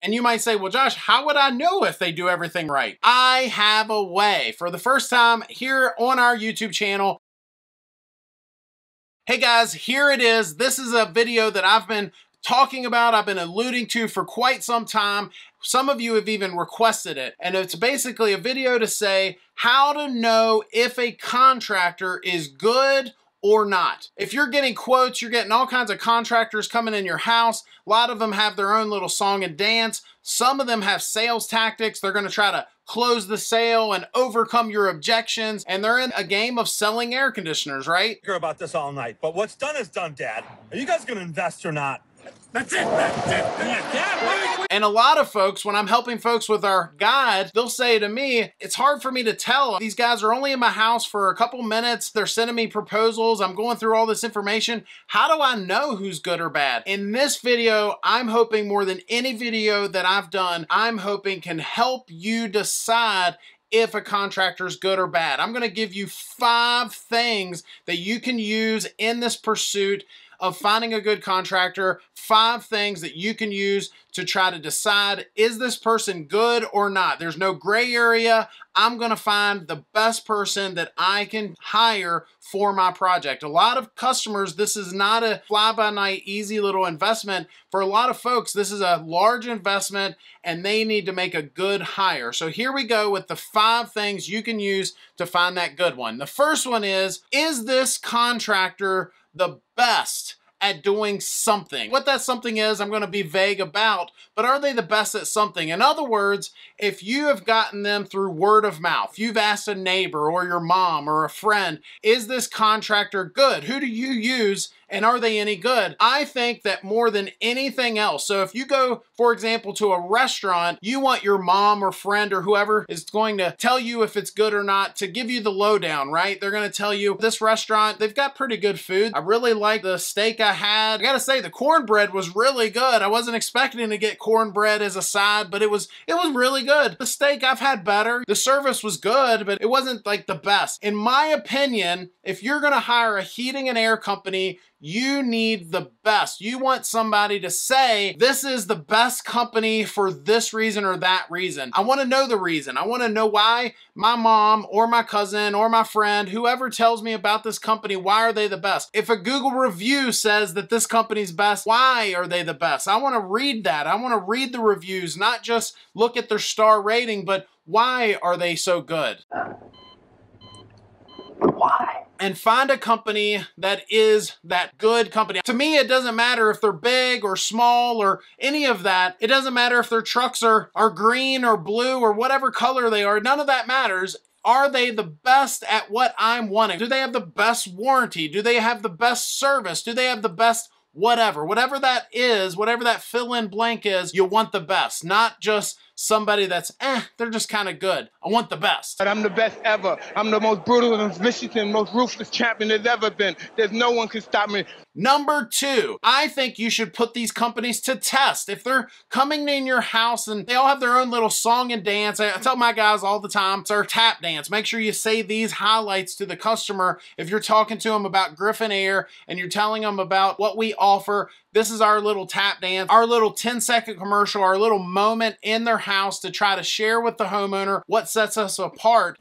And you might say, well, Josh, how would I know if they do everything right? I have a way. For the first time here on our YouTube channel, hey guys, here it is. This is a video that I've been talking about, I've been alluding to for quite some time. Some of you have even requested it. And it's basically a video to say how to know if a contractor is good or not. If you're getting quotes, you're getting all kinds of contractors coming in your house. A lot of them have their own little song and dance. Some of them have sales tactics. They're gonna try to close the sale and overcome your objections. And they're in a game of selling air conditioners, right? Hear about this all night, but what's done is done, Dad. Are you guys gonna invest or not? That's it. And a lot of folks, when I'm helping folks with our guide, they'll say to me, it's hard for me to tell. These guys are only in my house for a couple minutes. They're sending me proposals. I'm going through all this information. How do I know who's good or bad? In this video, I'm hoping more than any video that I've done, I'm hoping can help you decide if a contractor is good or bad. I'm gonna give you 5 things that you can use in this pursuit of finding a good contractor, 5 things that you can use to try to decide, is this person good or not? There's no gray area. I'm gonna find the best person that I can hire for my project. A lot of customers, this is not a fly-by-night, easy little investment. For a lot of folks, this is a large investment and they need to make a good hire. So here we go with the 5 things you can use to find that good one. The first one is this contractor the best at doing something? What that something is, I'm going to be vague about, but are they the best at something? In other words, if you have gotten them through word of mouth, you've asked a neighbor or your mom or a friend, is this contractor good? Who do you use and are they any good? I think that more than anything else, so if you go, for example, to a restaurant, you want your mom or friend or whoever is going to tell you if it's good or not to give you the lowdown, right? They're going to tell you, this restaurant, they've got pretty good food. I really like the steak I had. I gotta say, the cornbread was really good. I wasn't expecting to get cornbread as a side, but it was really good. The steak I've had better. The service was good, but it wasn't like the best. In my opinion, if you're gonna hire a heating and air company, you need the best. You want somebody to say, this is the best company for this reason or that reason. I wanna know the reason. I wanna know why my mom or my cousin or my friend, whoever tells me about this company, why are they the best? If a Google review says that this company's best, why are they the best? I wanna read that. I wanna read the reviews, not just look at their star rating, but why are they so good? Why? And find a company that is that good company. To me, it doesn't matter if they're big or small or any of that. It doesn't matter if their trucks are green or blue or whatever color they are. None of that matters. Are they the best at what I'm wanting? Do they have the best warranty? Do they have the best service? Do they have the best whatever? Whatever that is, whatever that fill-in blank is, you want the best, not just somebody that's, they're just kind of good. I want the best. But I'm the best ever. I'm the most brutal and vicious and most ruthless champion there's ever been. There's no one can stop me. Number 2, I think you should put these companies to test. If they're coming in your house and they all have their own little song and dance, I tell my guys all the time, it's our tap dance. Make sure you say these highlights to the customer. If you're talking to them about Griffin Air and you're telling them about what we offer, this is our little tap dance, our little 10-second commercial, our little moment in their house to try to share with the homeowner what sets us apart.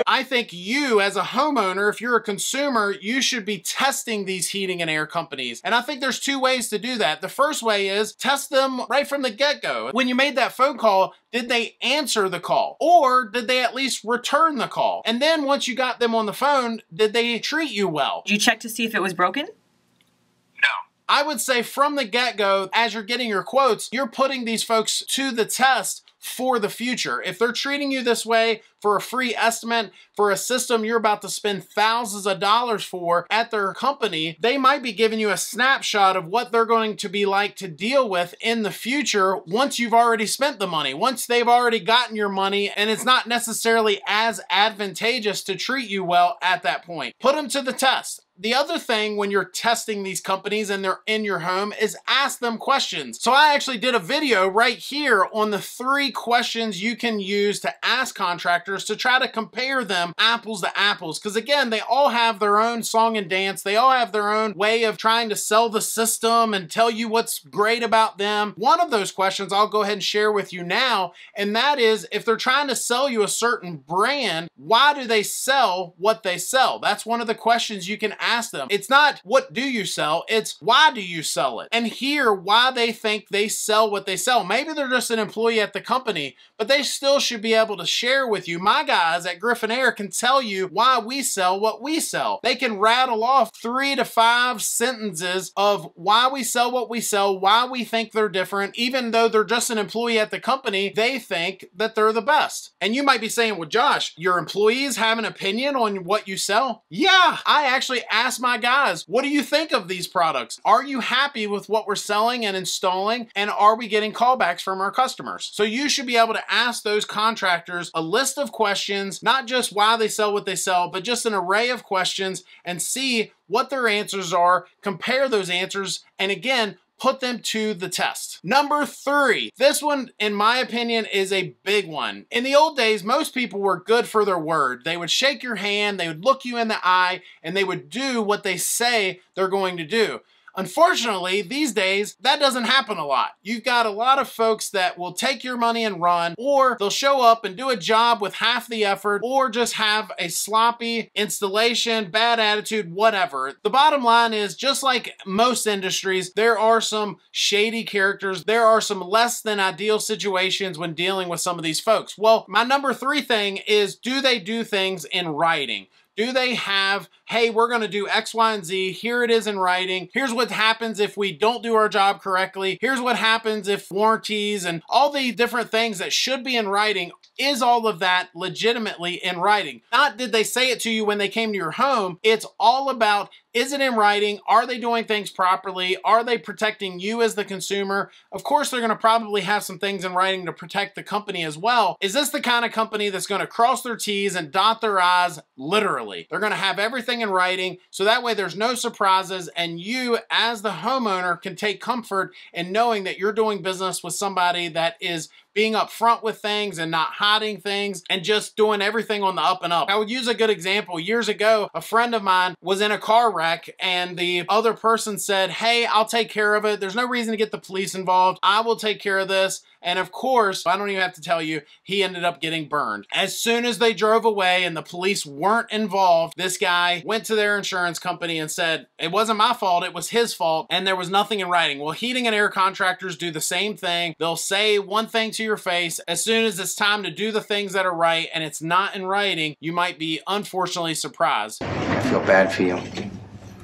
I think you, as a homeowner, if you're a consumer, you should be testing these heating and air companies. And I think there's 2 ways to do that. The first way is test them right from the get-go. When you made that phone call, did they answer the call? Or did they at least return the call? And then once you got them on the phone, did they treat you well? Did you check to see if it was broken? No. I would say from the get-go, as you're getting your quotes, you're putting these folks to the test for the future. If they're treating you this way for a free estimate for a system you're about to spend thousands of dollars for at their company, they might be giving you a snapshot of what they're going to be like to deal with in the future once you've already spent the money, once they've already gotten your money and it's not necessarily as advantageous to treat you well at that point. Put them to the test. The other thing when you're testing these companies and they're in your home is ask them questions. So I actually did a video right here on the 3 questions you can use to ask contractors contractors to try to compare them apples to apples. Because again, they all have their own song and dance. They all have their own way of trying to sell the system and tell you what's great about them. One of those questions I'll go ahead and share with you now, and that is, if they're trying to sell you a certain brand, why do they sell what they sell? That's one of the questions you can ask them. It's not what do you sell, it's why do you sell it? And hear why they think they sell what they sell. Maybe they're just an employee at the company, but they still should be able to share with you. My guys at Griffin Air can tell you why we sell what we sell. They can rattle off 3 to 5 sentences of why we sell what we sell, why we think they're different. Even though they're just an employee at the company, they think that they're the best. And you might be saying, well, Josh, your employees have an opinion on what you sell? Yeah, I actually ask my guys, what do you think of these products? Are you happy with what we're selling and installing? And are we getting callbacks from our customers? So you should be able to ask those contractors a list of questions, not just why they sell what they sell, but just an array of questions, and see what their answers are, compare those answers, and again, put them to the test. Number 3, this one, in my opinion, is a big one. In the old days, most people were good for their word. They would shake your hand, they would look you in the eye, and they would do what they say they're going to do. Unfortunately, these days, that doesn't happen a lot. You've got a lot of folks that will take your money and run, or they'll show up and do a job with half the effort, or just have a sloppy installation, bad attitude, whatever. The bottom line is, just like most industries, there are some shady characters. There are some less than ideal situations when dealing with some of these folks. Well, my number 3 thing is, do they do things in writing? Do they have, hey, we're going to do X, Y, and Z. Here it is in writing. Here's what happens if we don't do our job correctly. Here's what happens if warranties and all the different things that should be in writing. Is all of that legitimately in writing? Not did they say it to you when they came to your home. It's all about, is it in writing? Are they doing things properly? Are they protecting you as the consumer? Of course, they're going to probably have some things in writing to protect the company as well. Is this the kind of company that's going to cross their T's and dot their I's? Literally. They're going to have everything in writing, so that way there's no surprises, and you as the homeowner can take comfort in knowing that you're doing business with somebody that is being upfront with things and not hiding things and just doing everything on the up and up. I would use a good example. Years ago, a friend of mine was in a car wreck and the other person said, hey, I'll take care of it. There's no reason to get the police involved. I will take care of this. And of course, I don't even have to tell you, he ended up getting burned. As soon as they drove away and the police weren't involved, this guy went to their insurance company and said, it wasn't my fault, it was his fault, and there was nothing in writing. Well, heating and air contractors do the same thing. They'll say one thing to your face. As soon as it's time to do the things that are right and it's not in writing, you might be unfortunately surprised. I feel bad for you.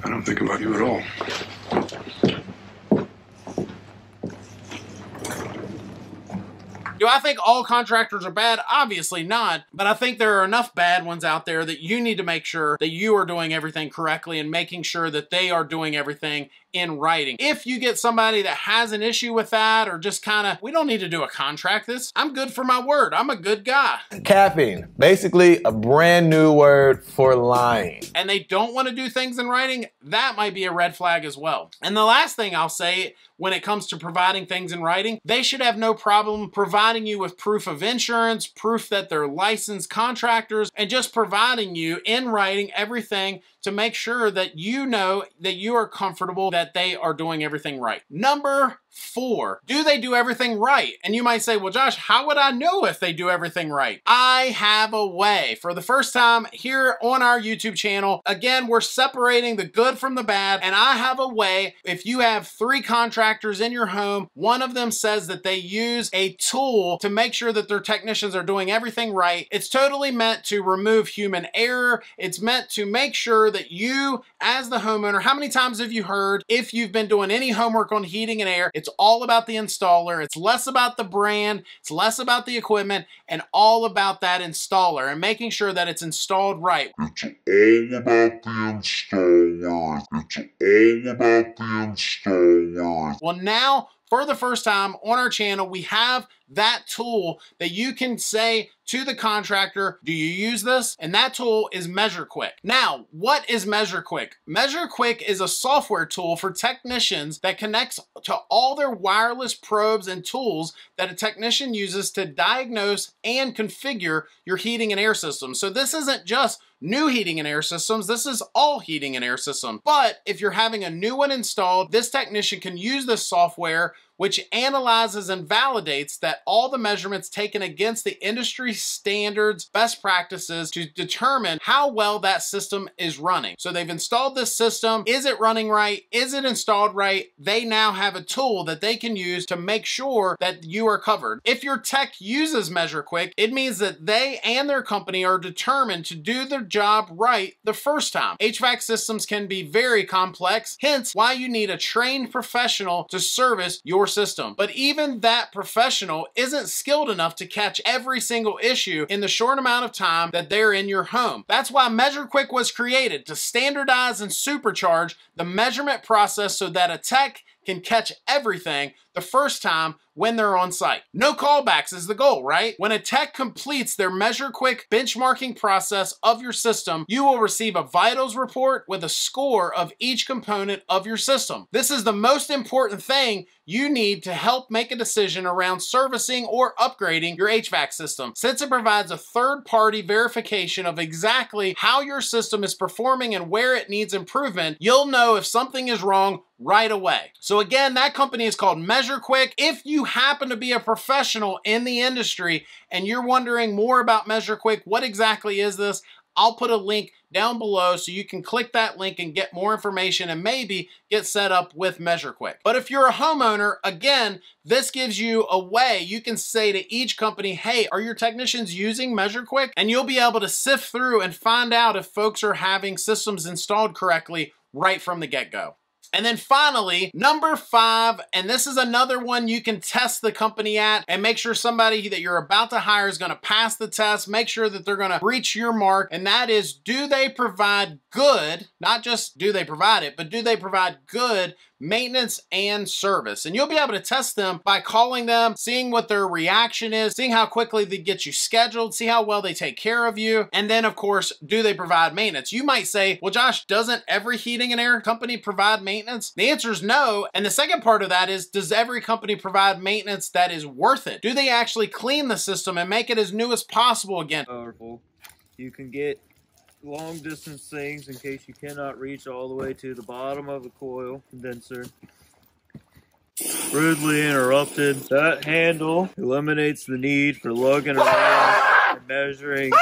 I don't think about you at all. Do I think all contractors are bad? Obviously not, but I think there are enough bad ones out there that you need to make sure that you are doing everything correctly and making sure that they are doing everything in writing. If you get somebody that has an issue with that, or just kind of, we don't need to do a contract, I'm good for my word. I'm a good guy. Capping, basically a brand new word for lying. And they don't want to do things in writing, that might be a red flag as well. And the last thing I'll say, when it comes to providing things in writing, they should have no problem providing you with proof of insurance, proof that they're licensed contractors, and just providing you in writing everything to make sure that you know that you are comfortable that they are doing everything right. Number 4, do they do everything right? And you might say, well, Josh, how would I know if they do everything right? I have a way. For the first time here on our YouTube channel, again, we're separating the good from the bad, and I have a way. If you have 3 contractors in your home, one of them says that they use a tool to make sure that their technicians are doing everything right. It's totally meant to remove human error. It's meant to make sure that you, as the homeowner, how many times have you heard, if you've been doing any homework on heating and air, it's all about the installer. It's less about the brand. It's less about the equipment, and all about that installer and making sure that it's installed right. It's all about the installer. It's all about the installer. Well, now For the first time on our channel, we have that tool that you can say to the contractor, do you use this? And that tool is MeasureQuick. Now, what is MeasureQuick? MeasureQuick is a software tool for technicians that connects to all their wireless probes and tools that a technician uses to diagnose and configure your heating and air system. So this isn't just new heating and air systems, this is all heating and air systems. But if you're having a new one installed, this technician can use this software which analyzes and validates that all the measurements taken against the industry standards, best practices to determine how well that system is running. So they've installed this system. Is it running right? Is it installed right? They now have a tool that they can use to make sure that you are covered. If your tech uses MeasureQuick, it means that they and their company are determined to do their job right the first time. HVAC systems can be very complex, hence why you need a trained professional to service your system. But even that professional isn't skilled enough to catch every single issue in the short amount of time that they're in your home. That's why MeasureQuick was created, to standardize and supercharge the measurement process so that a tech can catch everything the first time when they're on site. No callbacks is the goal, right? When a tech completes their MeasureQuick benchmarking process of your system, you will receive a vitals report with a score of each component of your system. This is the most important thing you need to help make a decision around servicing or upgrading your HVAC system, since it provides a third-party verification of exactly how your system is performing and where it needs improvement. You'll know if something is wrong right away. So again, that company is called MeasureQuick. If you happen to be a professional in the industry and you're wondering more about MeasureQuick, what exactly is this? I'll put a link down below so you can click that link and get more information and maybe get set up with MeasureQuick. But if you're a homeowner, again, this gives you a way you can say to each company, hey, are your technicians using MeasureQuick? And you'll be able to sift through and find out if folks are having systems installed correctly right from the get-go. And then finally, number 5, and this is another one you can test the company at and make sure somebody that you're about to hire is going to pass the test, make sure that they're going to reach your mark, and that is, do they provide good, not just do they provide it, but do they provide good maintenance and service? And you'll be able to test them by calling them, seeing what their reaction is, seeing how quickly they get you scheduled, see how well they take care of you, and then of course, do they provide maintenance? You might say, well, Josh, doesn't every heating and air company provide maintenance? The answer is no. And the second part of that is, does every company provide maintenance that is worth it? Do they actually clean the system and make it as new as possible again? Powerful. You can get long distance things in case you cannot reach all the way to the bottom of the coil condenser. Rudely interrupted. That handle eliminates the need for lugging around and measuring.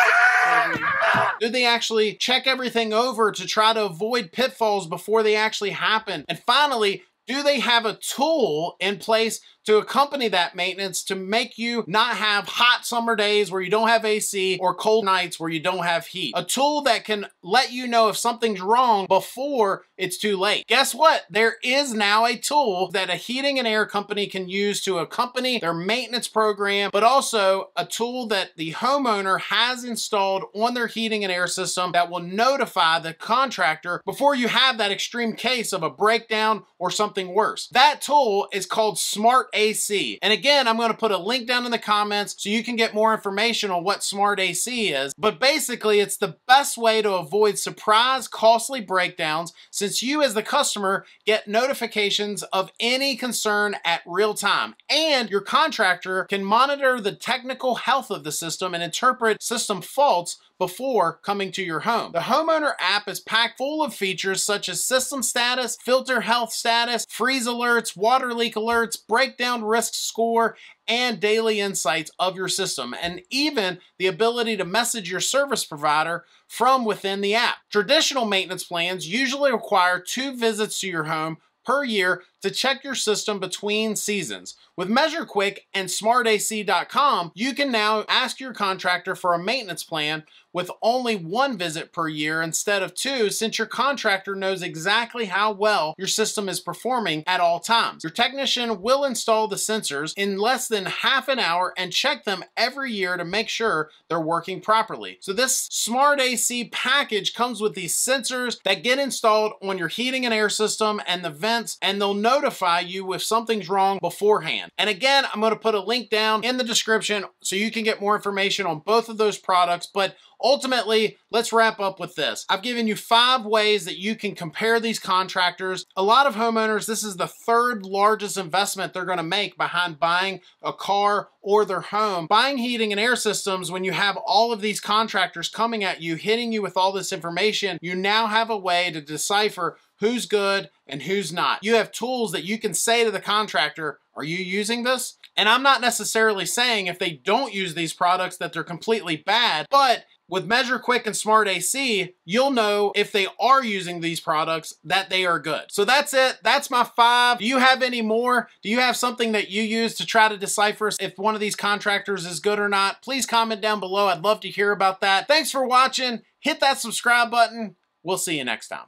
Do they actually check everything over to try to avoid pitfalls before they actually happen? And finally, do they have a tool in place to accompany that maintenance to make you not have hot summer days where you don't have AC or cold nights where you don't have heat? A tool that can let you know if something's wrong before it's too late. Guess what? There is now a tool that a heating and air company can use to accompany their maintenance program, but also a tool that the homeowner has installed on their heating and air system that will notify the contractor before you have that extreme case of a breakdown or something worse. That tool is called Smart AC. And again, I'm going to put a link down in the comments so you can get more information on what Smart AC is. But basically, it's the best way to avoid surprise, costly breakdowns, since you as the customer get notifications of any concern at real time. And your contractor can monitor the technical health of the system and interpret system faults before coming to your home. The homeowner app is packed full of features such as system status, filter health status, freeze alerts, water leak alerts, breakdown risk score, and daily insights of your system, and even the ability to message your service provider from within the app. Traditional maintenance plans usually require 2 visits to your home per year to check your system between seasons. With MeasureQuick and SmartAC.com, you can now ask your contractor for a maintenance plan with only 1 visit per year instead of 2, since your contractor knows exactly how well your system is performing at all times. Your technician will install the sensors in less than half an hour and check them every year to make sure they're working properly. So this Smart AC package comes with these sensors that get installed on your heating and air system and the vents, and they'll notify you if something's wrong beforehand. And again, I'm going to put a link down in the description so you can get more information on both of those products. But ultimately, let's wrap up with this. I've given you 5 ways that you can compare these contractors. A lot of homeowners, this is the third largest investment they're going to make behind buying a car or their home. Buying heating and air systems, when you have all of these contractors coming at you, hitting you with all this information, you now have a way to decipher who's good and who's not. You have tools that you can say to the contractor, are you using this? And I'm not necessarily saying if they don't use these products that they're completely bad, but with MeasureQuick and Smart AC, you'll know if they are using these products that they are good. So that's it. That's my 5. Do you have any more? Do you have something that you use to try to decipher if one of these contractors is good or not? Please comment down below. I'd love to hear about that. Thanks for watching. Hit that subscribe button. We'll see you next time.